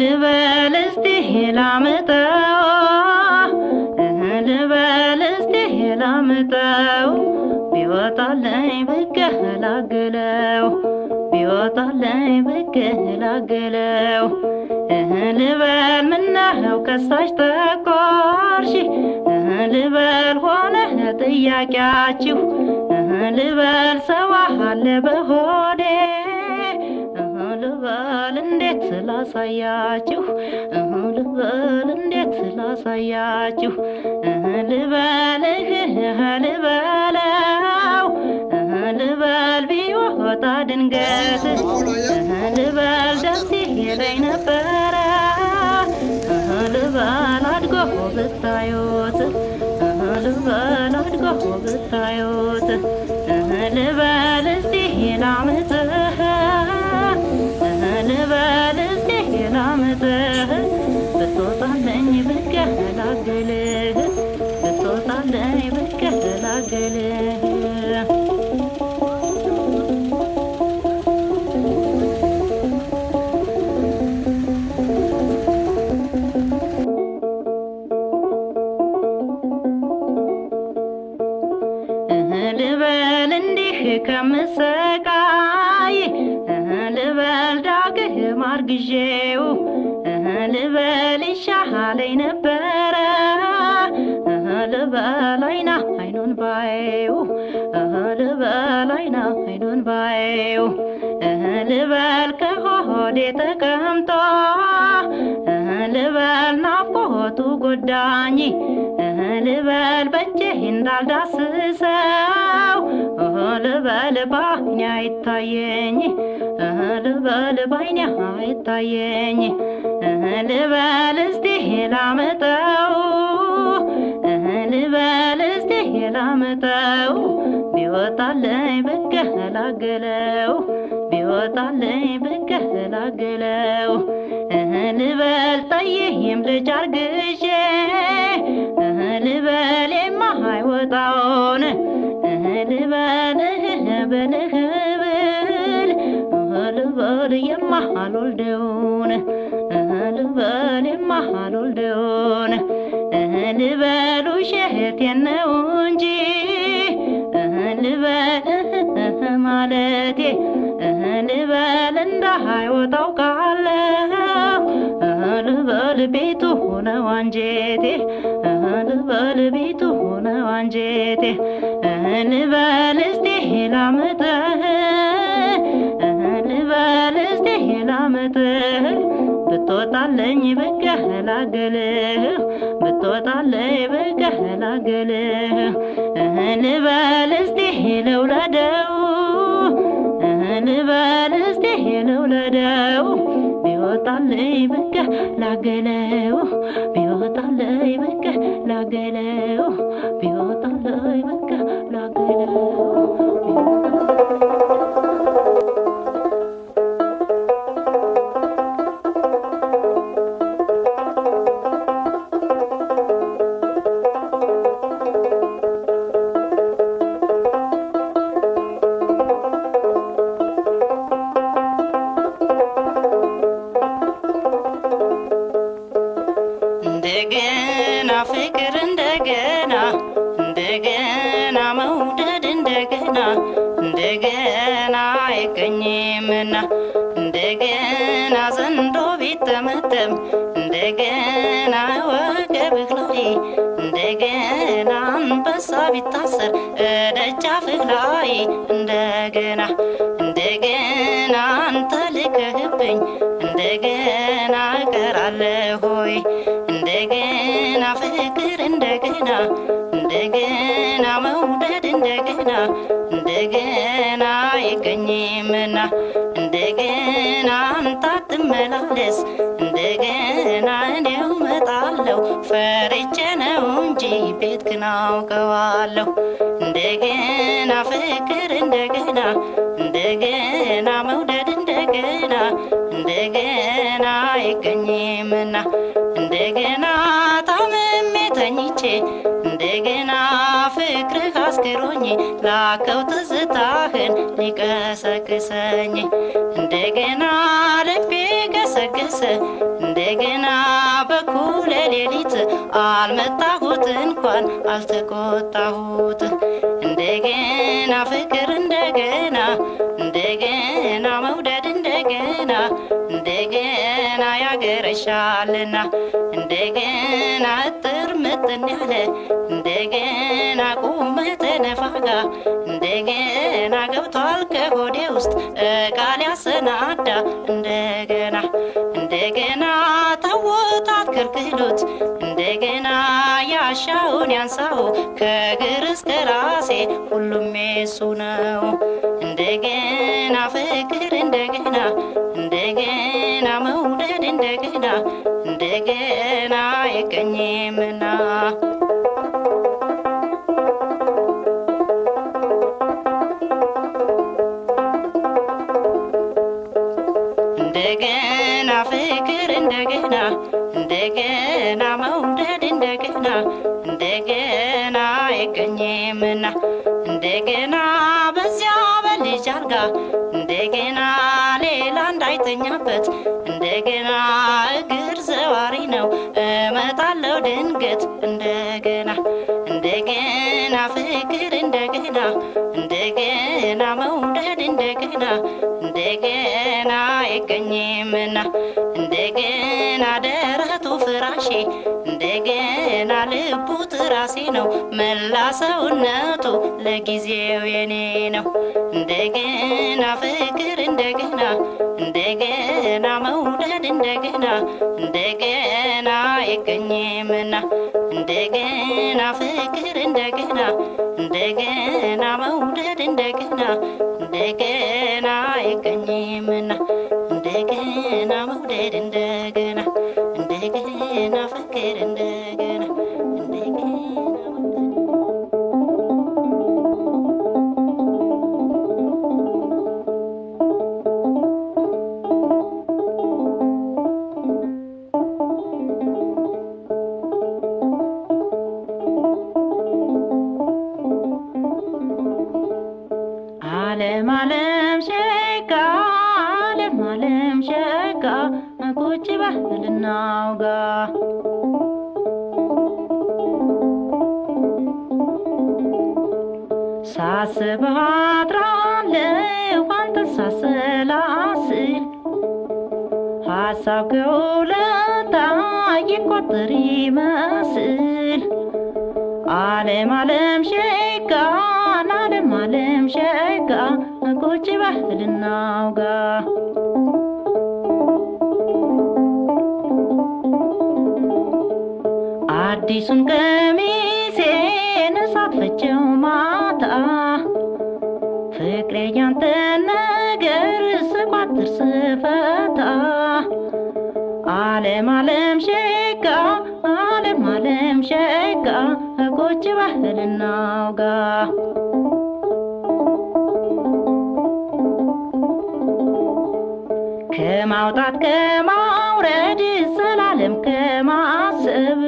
ልበል እስቲ ላምጠው ልበል እስቲ ላምጠው ቢወጣልኝ ብገላግለው ቢወጣልኝ ብገላግለው ልበል ምነው ከሳሽ ተቆርሺ ልበል ሆነ ጥያቄያችሁ ልበል ሰው አለ በሆዴ ልበል እንዴት ላሳያችሁ ልበል እንዴት ላሳያችሁ ልበልህ ልበለው ልበል ቢወጣ ድንገት ልበል ደስ ይለኝ ነበረ ልበል አድጎ ብታዩት ልበል አድጎ ብታዩት ልበል እስቲ ላምጥህ ልበል እስቲ ላምጥህ ብትወጣልኝ ብገላግልህ ብትወጣልኝ ብገላግልህ ልበል እንዲህ ከምሰቃይ ልበል ዳግም አርግዤው ልበል ይሻለኝ ነበረ ልበል አይና አይኑን ባየው ልበል አይና አይኑን ባየው ልበል ከሆዴ ተቀምጦ ልበል ናፍቆቱ ጎዳኝ ልበል በእጄ እንዳልዳስሰው ልበል ባይኔ አይታየኝ ልበል ባይኔ አይታየኝ ልበል እስቲ ላምጠው ልበል እስቲ ላምጠው ቢወጣልኝ ብገላግለው ቢወጣልኝ ብገላግለው ልበል ጠይም ልጅ አርግዤ ልበል የማይወጣውን ልበል በልህ ብል ልበል የማልወልደውን ልበል የማልወልደውን ልበል ውሸቴን ነው እንጂ ልበል ማለቴ ልበል እንዳይወጣው ካለው ልበል ቤቱ ነው አንጀቴ ልበል ቤቱ ነው አንጀቴ ልበል እስቲ ላምጥህ ልበል እስቲ ላምጥህ ብትወጣልኝ ብገላግልህ ብትወጣልኝ ብገላግልህ ልበል እስቲ ልውለደው ልበል እስቲ ልውለደው ቢወጣልኝ ብገላግለው ቢወጣልኝ ብገላግለው ቢወጣልኝ ብገላግለው እንደገና ፍቅር እንደገና እንደገና መውደድ እንደገና እንደገና አይገኝምና እንደገና ዘንዶ ቢጠመጠም እንደገና ወገብህ ላይ እንደገና አንበሳ ቢታሰር ደጃፍህ ላይ እንደገና እንደገና አንተ ልከህብኝ እንደገና እቀራለሁ ሆይ እንደገና ፍቅር እንደገና እንደገና መውደድ እንደገና እንደገና አይገኝምና እንደገና አንተ አትመላለስ እንደገና እኔው እመጣለሁ ፈርቼ ነው እንጂ ቤትህን አውቀዋለሁ እንደገና ፍቅር እንደገና እንደገና መውደድ እንደገና እንደገና አይገኝምና እንደገና ታምሜ ተኝቼ እንደገና ፍቅርህ አስክሮኝ ላከው ትዝታህን ሊቀሰቅሰኝ እንደገና ልቤ ገሰገሰ እንደገና በኩለ ሌሊት አልመጣሁት እንኳን አልተቆጣሁት እንደገና ፍቅር እንደገና እንደገና መውደድ እንደገና እንደገና ያገረሻልና እንደገና እጥር ምጥን ያለ እንደገና ቁመተ ነፋጋ እንደገና ገብቷል ከሆዴ ውስጥ ቃል ያሰናዳ እንደገና እንደገና ታወታት ክልክሎት እንደገና ያሻውን ያንሳው ከእግር እስከ ራሴ ሁሉም የሱ ነው እንደገና ፍቅር እንደገና እንደገና መውደድ እንደገና እንደገና አይገኝምና እንደገና ፍቅር እንደገና እንደገና መውደድ እንደገና እንደገና አይገኝምና እንደገና በዚያ በልጅ አልጋ እንደገና ሌላ እንዳይተኛበት እንደገና እግር ዘዋሪ ነው እመጣለሁ ድንገት እንደገና እንደገና ፍቅር እንደገና እንደገና መውደድ እንደገና እንደገና አይገኝምና እንደገና ደረቱ ፍራሼ እንደገና ልቡ ትራሴ ነው መላ ሰውነቱ ለጊዜው የኔ ነው እንደገና ፍቅር እንደገና እንደገና መውደድ እንደገና እንደገና አይገኝምና እንደገና ፍቅር እንደገና እንደገና መውደድ እንደገና እንደገና አይገኝምና እንደገና መውደድ እንደገና እንደገና ፍቅር እንደገና እንደገና ዓለም ሸጋ ዓለም ሸጋ ቁጭ በል እናውጋ ሳስብ አድራለሁ አንተን ሳሰላስል ሀሳብ ከሁለት ይቆጠር ይመስል ዓለም ሸጋ ዓለም ሸጋ ቁጭ በል እናውጋ አዲሱን ቀሚሴን ሳትፈጨው ማታ ፍቅሬ ያንተን ነገር ስቋጥር ስፈታ ዓለም ሸጋ ዓለም ሸጋ ቁጭ በል እናውጋ ከማውጣት ከማውረድ ዘላለም ከማሰብ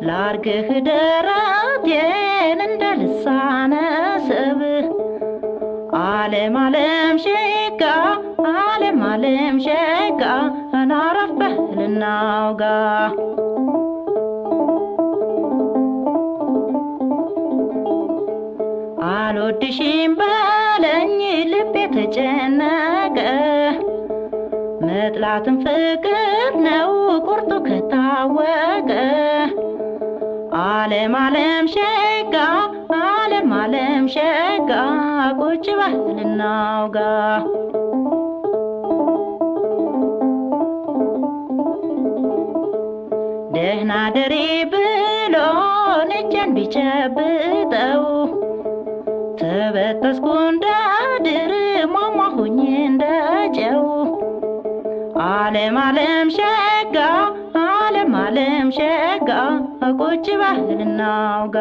ላርግህ ደረቴን እንደ ልሳነ ሰብ ዓለም ሸጋ ዓለም ሸጋ ናረፍ በል እናውጋ አልወድሽም በለኝ ልቤ ተጨነቀ መጥላትም ፍቅር ነው ቁርጡ ከታወቀ ዓለም ሸጋ ዓለም ሸጋ ቁጭ በል እናውጋ ደህና ደሪ ብሎን እጄን ቢጨብጠው ተበጠስኩ እንደ ድር ሟሟሁኝ እንደ ጨው ዓለም ሸጋ ዓለም ሸጋ ቁጭ በል እናውጋ